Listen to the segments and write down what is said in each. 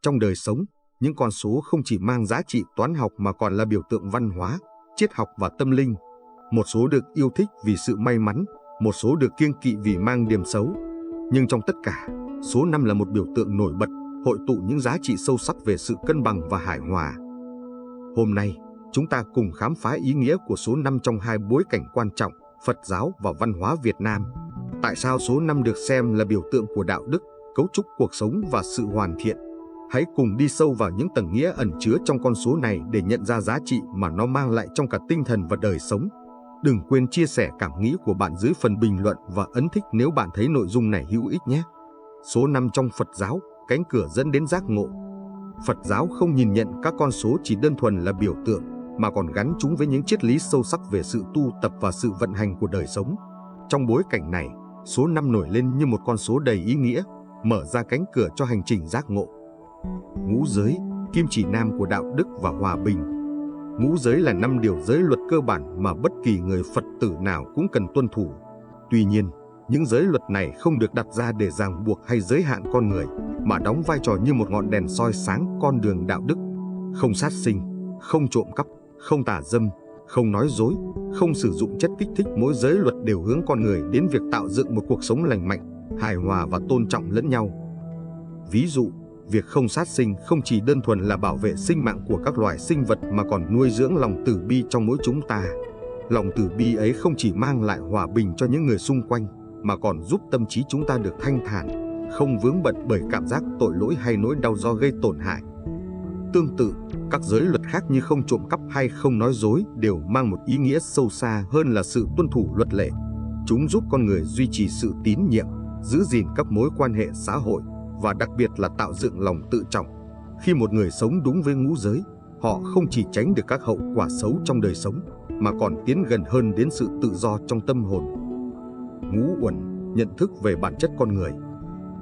Trong đời sống, những con số không chỉ mang giá trị toán học mà còn là biểu tượng văn hóa, triết học và tâm linh. Một số được yêu thích vì sự may mắn, một số được kiêng kỵ vì mang điểm xấu. Nhưng trong tất cả, số 5 là một biểu tượng nổi bật, hội tụ những giá trị sâu sắc về sự cân bằng và hài hòa. Hôm nay, chúng ta cùng khám phá ý nghĩa của số 5 trong hai bối cảnh quan trọng, Phật giáo và văn hóa Việt Nam. Tại sao số 5 được xem là biểu tượng của đạo đức, cấu trúc cuộc sống và sự hoàn thiện? Hãy cùng đi sâu vào những tầng nghĩa ẩn chứa trong con số này để nhận ra giá trị mà nó mang lại trong cả tinh thần và đời sống. Đừng quên chia sẻ cảm nghĩ của bạn dưới phần bình luận và ấn thích nếu bạn thấy nội dung này hữu ích nhé. Số 5 trong Phật giáo, cánh cửa dẫn đến giác ngộ. Phật giáo không nhìn nhận các con số chỉ đơn thuần là biểu tượng, mà còn gắn chúng với những triết lý sâu sắc về sự tu tập và sự vận hành của đời sống. Trong bối cảnh này, số 5 nổi lên như một con số đầy ý nghĩa, mở ra cánh cửa cho hành trình giác ngộ. Ngũ giới, kim chỉ nam của đạo đức và hòa bình. Ngũ giới là 5 điều giới luật cơ bản mà bất kỳ người Phật tử nào cũng cần tuân thủ. Tuy nhiên, những giới luật này không được đặt ra để ràng buộc hay giới hạn con người, mà đóng vai trò như một ngọn đèn soi sáng con đường đạo đức. Không sát sinh, không trộm cắp, không tà dâm, không nói dối, không sử dụng chất kích thích. Mỗi giới luật đều hướng con người đến việc tạo dựng một cuộc sống lành mạnh, hài hòa và tôn trọng lẫn nhau. Ví dụ, việc không sát sinh không chỉ đơn thuần là bảo vệ sinh mạng của các loài sinh vật mà còn nuôi dưỡng lòng từ bi trong mỗi chúng ta. Lòng từ bi ấy không chỉ mang lại hòa bình cho những người xung quanh, mà còn giúp tâm trí chúng ta được thanh thản, không vướng bận bởi cảm giác tội lỗi hay nỗi đau do gây tổn hại. Tương tự, các giới luật khác như không trộm cắp hay không nói dối đều mang một ý nghĩa sâu xa hơn là sự tuân thủ luật lệ. Chúng giúp con người duy trì sự tín nhiệm, giữ gìn các mối quan hệ xã hội và đặc biệt là tạo dựng lòng tự trọng. Khi một người sống đúng với ngũ giới, họ không chỉ tránh được các hậu quả xấu trong đời sống, mà còn tiến gần hơn đến sự tự do trong tâm hồn. Ngũ uẩn, nhận thức về bản chất con người.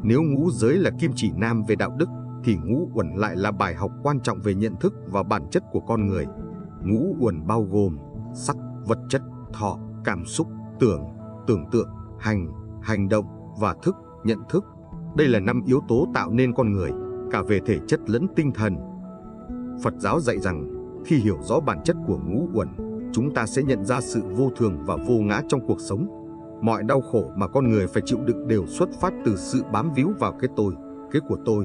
Nếu ngũ giới là kim chỉ nam về đạo đức, thì ngũ uẩn lại là bài học quan trọng về nhận thức và bản chất của con người. Ngũ uẩn bao gồm sắc, vật chất, thọ, cảm xúc, tưởng tượng, hành động và thức, nhận thức. Đây là 5 yếu tố tạo nên con người, cả về thể chất lẫn tinh thần. Phật giáo dạy rằng, khi hiểu rõ bản chất của ngũ uẩn, chúng ta sẽ nhận ra sự vô thường và vô ngã trong cuộc sống. Mọi đau khổ mà con người phải chịu đựng đều xuất phát từ sự bám víu vào cái tôi, cái của tôi.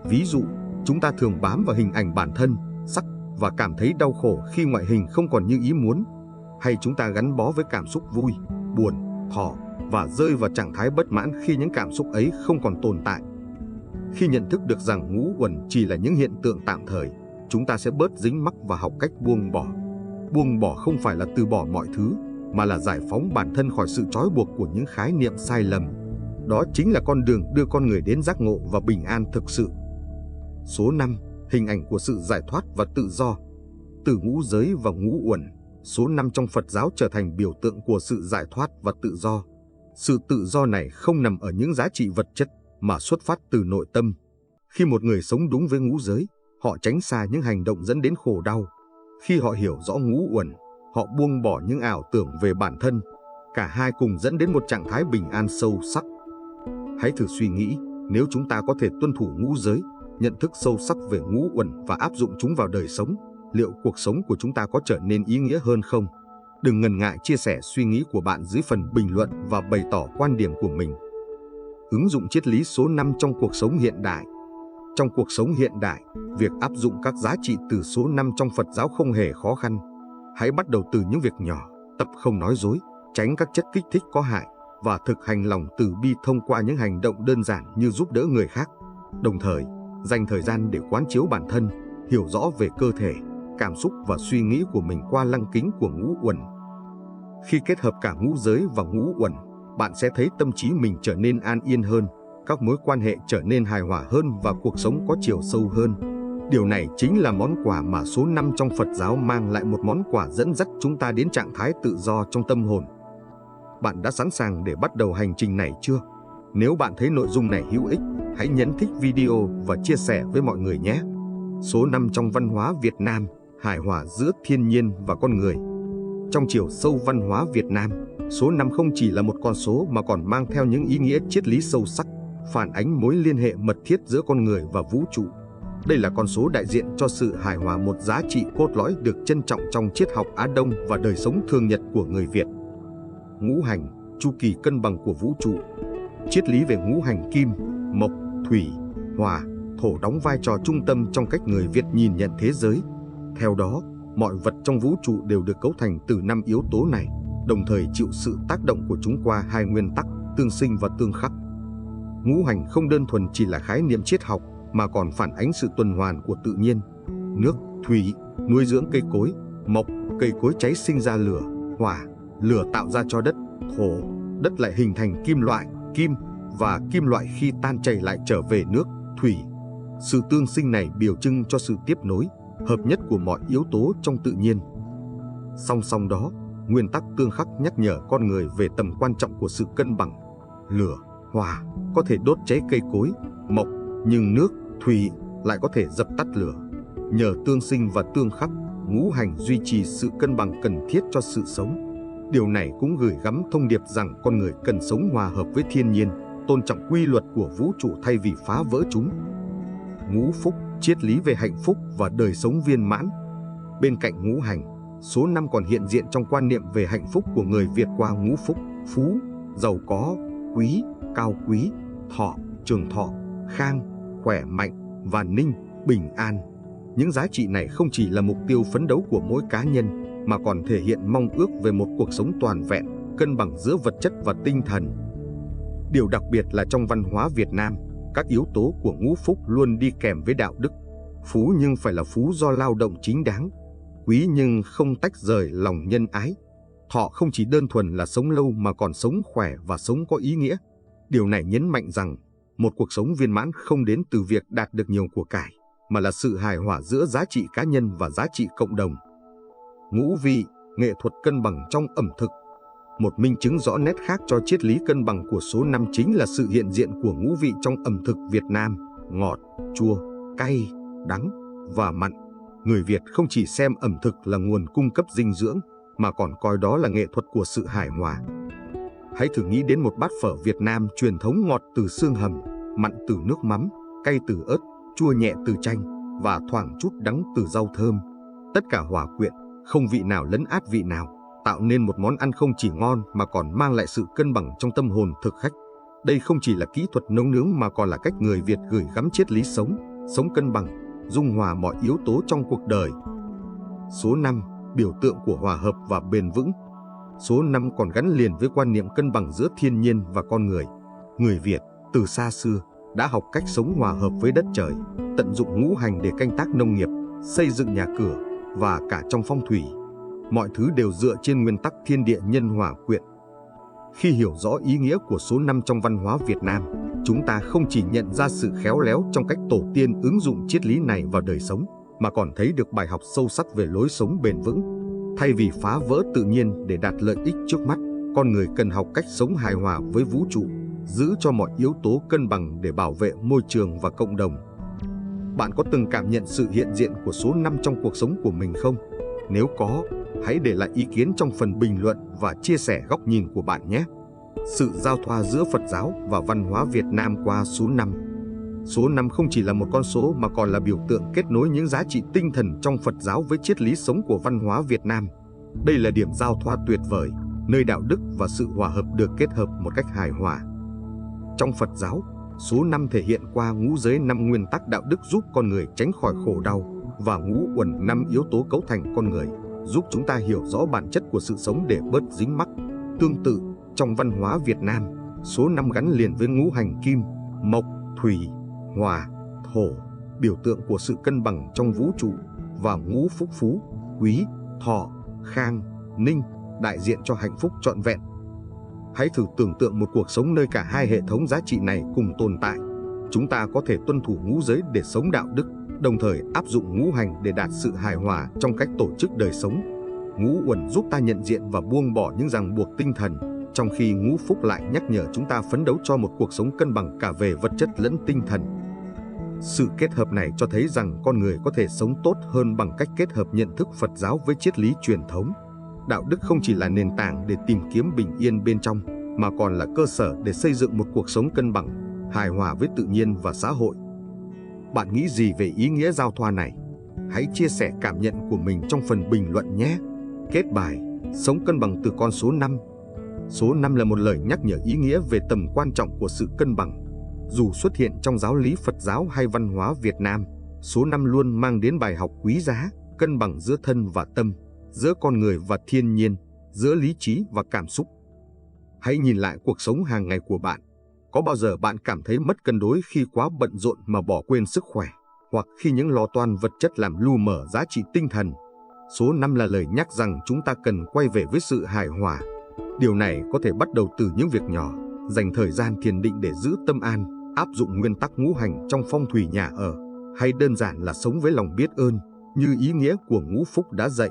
Ví dụ, chúng ta thường bám vào hình ảnh bản thân, sắc và cảm thấy đau khổ khi ngoại hình không còn như ý muốn. Hay chúng ta gắn bó với cảm xúc vui, buồn, thọ và rơi vào trạng thái bất mãn khi những cảm xúc ấy không còn tồn tại. Khi nhận thức được rằng ngũ uẩn chỉ là những hiện tượng tạm thời, chúng ta sẽ bớt dính mắc và học cách buông bỏ. Buông bỏ không phải là từ bỏ mọi thứ, mà là giải phóng bản thân khỏi sự trói buộc của những khái niệm sai lầm. Đó chính là con đường đưa con người đến giác ngộ và bình an thực sự. Số 5, hình ảnh của sự giải thoát và tự do. Từ ngũ giới và ngũ uẩn, số 5 trong Phật giáo trở thành biểu tượng của sự giải thoát và tự do. Sự tự do này không nằm ở những giá trị vật chất, mà xuất phát từ nội tâm. Khi một người sống đúng với ngũ giới, họ tránh xa những hành động dẫn đến khổ đau. Khi họ hiểu rõ ngũ uẩn, họ buông bỏ những ảo tưởng về bản thân. Cả hai cùng dẫn đến một trạng thái bình an sâu sắc. Hãy thử suy nghĩ, nếu chúng ta có thể tuân thủ ngũ giới, nhận thức sâu sắc về ngũ uẩn và áp dụng chúng vào đời sống, liệu cuộc sống của chúng ta có trở nên ý nghĩa hơn không? Đừng ngần ngại chia sẻ suy nghĩ của bạn dưới phần bình luận và bày tỏ quan điểm của mình. Ứng dụng triết lý số 5 trong cuộc sống hiện đại. Trong cuộc sống hiện đại, việc áp dụng các giá trị từ số 5 trong Phật giáo không hề khó khăn. Hãy bắt đầu từ những việc nhỏ, tập không nói dối, tránh các chất kích thích có hại và thực hành lòng từ bi thông qua những hành động đơn giản như giúp đỡ người khác. Đồng thời, dành thời gian để quán chiếu bản thân, hiểu rõ về cơ thể, cảm xúc và suy nghĩ của mình qua lăng kính của ngũ uẩn. Khi kết hợp cả ngũ giới và ngũ uẩn, bạn sẽ thấy tâm trí mình trở nên an yên hơn, các mối quan hệ trở nên hài hòa hơn và cuộc sống có chiều sâu hơn. Điều này chính là món quà mà số 5 trong Phật giáo mang lại, một món quà dẫn dắt chúng ta đến trạng thái tự do trong tâm hồn. Bạn đã sẵn sàng để bắt đầu hành trình này chưa? Nếu bạn thấy nội dung này hữu ích, hãy nhấn thích video và chia sẻ với mọi người nhé. Số 5 trong văn hóa Việt Nam, hài hòa giữa thiên nhiên và con người. Trong chiều sâu văn hóa Việt Nam, số 5 không chỉ là một con số mà còn mang theo những ý nghĩa triết lý sâu sắc, phản ánh mối liên hệ mật thiết giữa con người và vũ trụ. Đây là con số đại diện cho sự hài hòa, một giá trị cốt lõi được trân trọng trong triết học Á Đông và đời sống thường nhật của người Việt. Ngũ hành, chu kỳ cân bằng của vũ trụ. Triết lý về ngũ hành kim, mộc, thủy, hỏa, thổ đóng vai trò trung tâm trong cách người Việt nhìn nhận thế giới. Theo đó, mọi vật trong vũ trụ đều được cấu thành từ 5 yếu tố này, đồng thời chịu sự tác động của chúng qua 2 nguyên tắc, tương sinh và tương khắc. Ngũ hành không đơn thuần chỉ là khái niệm triết học, mà còn phản ánh sự tuần hoàn của tự nhiên. Nước, thủy, nuôi dưỡng cây cối; mộc, cây cối cháy sinh ra lửa; hỏa, lửa tạo ra cho đất; thổ, đất lại hình thành kim loại, kim, và kim loại khi tan chảy lại trở về nước, thủy. Sự tương sinh này biểu trưng cho sự tiếp nối, hợp nhất của mọi yếu tố trong tự nhiên. Song song đó, nguyên tắc tương khắc nhắc nhở con người về tầm quan trọng của sự cân bằng. Lửa, hỏa có thể đốt cháy cây cối, mộc, nhưng nước, thủy lại có thể dập tắt lửa. Nhờ tương sinh và tương khắc, ngũ hành duy trì sự cân bằng cần thiết cho sự sống. Điều này cũng gửi gắm thông điệp rằng con người cần sống hòa hợp với thiên nhiên, tôn trọng quy luật của vũ trụ thay vì phá vỡ chúng. Ngũ phúc, triết lý về hạnh phúc và đời sống viên mãn. Bên cạnh ngũ hành, số 5 còn hiện diện trong quan niệm về hạnh phúc của người Việt qua ngũ phúc: phú, giàu có; quý, cao quý; thọ, trường thọ; khang, khỏe mạnh; và ninh, bình an. Những giá trị này không chỉ là mục tiêu phấn đấu của mỗi cá nhân, mà còn thể hiện mong ước về một cuộc sống toàn vẹn, cân bằng giữa vật chất và tinh thần. Điều đặc biệt là trong văn hóa Việt Nam, các yếu tố của ngũ phúc luôn đi kèm với đạo đức. Phú nhưng phải là phú do lao động chính đáng; quý nhưng không tách rời lòng nhân ái; thọ không chỉ đơn thuần là sống lâu mà còn sống khỏe và sống có ý nghĩa. Điều này nhấn mạnh rằng một cuộc sống viên mãn không đến từ việc đạt được nhiều của cải, mà là sự hài hòa giữa giá trị cá nhân và giá trị cộng đồng. Ngũ vị, nghệ thuật cân bằng trong ẩm thực. Một minh chứng rõ nét khác cho triết lý cân bằng của số 5 chính là sự hiện diện của ngũ vị trong ẩm thực Việt Nam: ngọt, chua, cay, đắng và mặn. Người Việt không chỉ xem ẩm thực là nguồn cung cấp dinh dưỡng, mà còn coi đó là nghệ thuật của sự hài hòa. Hãy thử nghĩ đến một bát phở Việt Nam truyền thống: ngọt từ xương hầm, mặn từ nước mắm, cay từ ớt, chua nhẹ từ chanh, và thoảng chút đắng từ rau thơm. Tất cả hòa quyện, không vị nào lấn át vị nào, tạo nên một món ăn không chỉ ngon mà còn mang lại sự cân bằng trong tâm hồn thực khách. Đây không chỉ là kỹ thuật nấu nướng mà còn là cách người Việt gửi gắm triết lý sống cân bằng, dung hòa mọi yếu tố trong cuộc đời. Số 5, biểu tượng của hòa hợp và bền vững. Số 5 còn gắn liền với quan niệm cân bằng giữa thiên nhiên và con người. Người Việt từ xa xưa đã học cách sống hòa hợp với đất trời, tận dụng ngũ hành để canh tác nông nghiệp, xây dựng nhà cửa và cả trong phong thủy. Mọi thứ đều dựa trên nguyên tắc thiên địa nhân hòa quyện. Khi hiểu rõ ý nghĩa của số 5 trong văn hóa Việt Nam, chúng ta không chỉ nhận ra sự khéo léo trong cách tổ tiên ứng dụng triết lý này vào đời sống, mà còn thấy được bài học sâu sắc về lối sống bền vững. Thay vì phá vỡ tự nhiên để đạt lợi ích trước mắt, con người cần học cách sống hài hòa với vũ trụ, giữ cho mọi yếu tố cân bằng để bảo vệ môi trường và cộng đồng. Bạn có từng cảm nhận sự hiện diện của số 5 trong cuộc sống của mình không? Nếu có, hãy để lại ý kiến trong phần bình luận và chia sẻ góc nhìn của bạn nhé. Sự giao thoa giữa Phật giáo và văn hóa Việt Nam qua số 5. Số 5 không chỉ là một con số mà còn là biểu tượng kết nối những giá trị tinh thần trong Phật giáo với triết lý sống của văn hóa Việt Nam. Đây là điểm giao thoa tuyệt vời, nơi đạo đức và sự hòa hợp được kết hợp một cách hài hòa. Trong Phật giáo, số 5 thể hiện qua ngũ giới 5 nguyên tắc đạo đức giúp con người tránh khỏi khổ đau, và ngũ uẩn 5 yếu tố cấu thành con người, giúp chúng ta hiểu rõ bản chất của sự sống để bớt dính mắc. Tương tự, trong văn hóa Việt Nam, số 5 gắn liền với ngũ hành kim, mộc, thủy, hỏa, thổ, biểu tượng của sự cân bằng trong vũ trụ, và ngũ phúc: phú, quý, thọ, khang, ninh, đại diện cho hạnh phúc trọn vẹn. Hãy thử tưởng tượng một cuộc sống nơi cả hai hệ thống giá trị này cùng tồn tại. Chúng ta có thể tuân thủ ngũ giới để sống đạo đức, đồng thời áp dụng ngũ hành để đạt sự hài hòa trong cách tổ chức đời sống. Ngũ uẩn giúp ta nhận diện và buông bỏ những ràng buộc tinh thần, trong khi ngũ phúc lại nhắc nhở chúng ta phấn đấu cho một cuộc sống cân bằng cả về vật chất lẫn tinh thần. Sự kết hợp này cho thấy rằng con người có thể sống tốt hơn bằng cách kết hợp nhận thức Phật giáo với triết lý truyền thống. Đạo đức không chỉ là nền tảng để tìm kiếm bình yên bên trong, mà còn là cơ sở để xây dựng một cuộc sống cân bằng, hài hòa với tự nhiên và xã hội. Bạn nghĩ gì về ý nghĩa giao thoa này? Hãy chia sẻ cảm nhận của mình trong phần bình luận nhé. Kết bài, sống cân bằng từ con số 5. Số 5 là một lời nhắc nhở ý nghĩa về tầm quan trọng của sự cân bằng. Dù xuất hiện trong giáo lý Phật giáo hay văn hóa Việt Nam, số 5 luôn mang đến bài học quý giá, cân bằng giữa thân và tâm, giữa con người và thiên nhiên, giữa lý trí và cảm xúc. Hãy nhìn lại cuộc sống hàng ngày của bạn. Có bao giờ bạn cảm thấy mất cân đối khi quá bận rộn mà bỏ quên sức khỏe, hoặc khi những lo toan vật chất làm lu mờ giá trị tinh thần? Số 5 là lời nhắc rằng chúng ta cần quay về với sự hài hòa. Điều này có thể bắt đầu từ những việc nhỏ, dành thời gian thiền định để giữ tâm an, áp dụng nguyên tắc ngũ hành trong phong thủy nhà ở, hay đơn giản là sống với lòng biết ơn, như ý nghĩa của ngũ phúc đã dạy.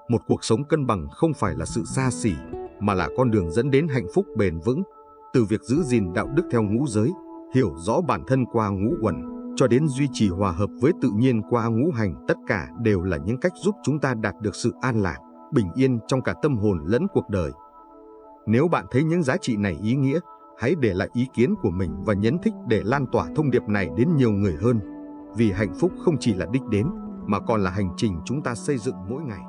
Một cuộc sống cân bằng không phải là sự xa xỉ, mà là con đường dẫn đến hạnh phúc bền vững. Từ việc giữ gìn đạo đức theo ngũ giới, hiểu rõ bản thân qua ngũ uẩn, cho đến duy trì hòa hợp với tự nhiên qua ngũ hành, tất cả đều là những cách giúp chúng ta đạt được sự an lạc, bình yên trong cả tâm hồn lẫn cuộc đời. Nếu bạn thấy những giá trị này ý nghĩa, hãy để lại ý kiến của mình và nhấn thích để lan tỏa thông điệp này đến nhiều người hơn. Vì hạnh phúc không chỉ là đích đến, mà còn là hành trình chúng ta xây dựng mỗi ngày.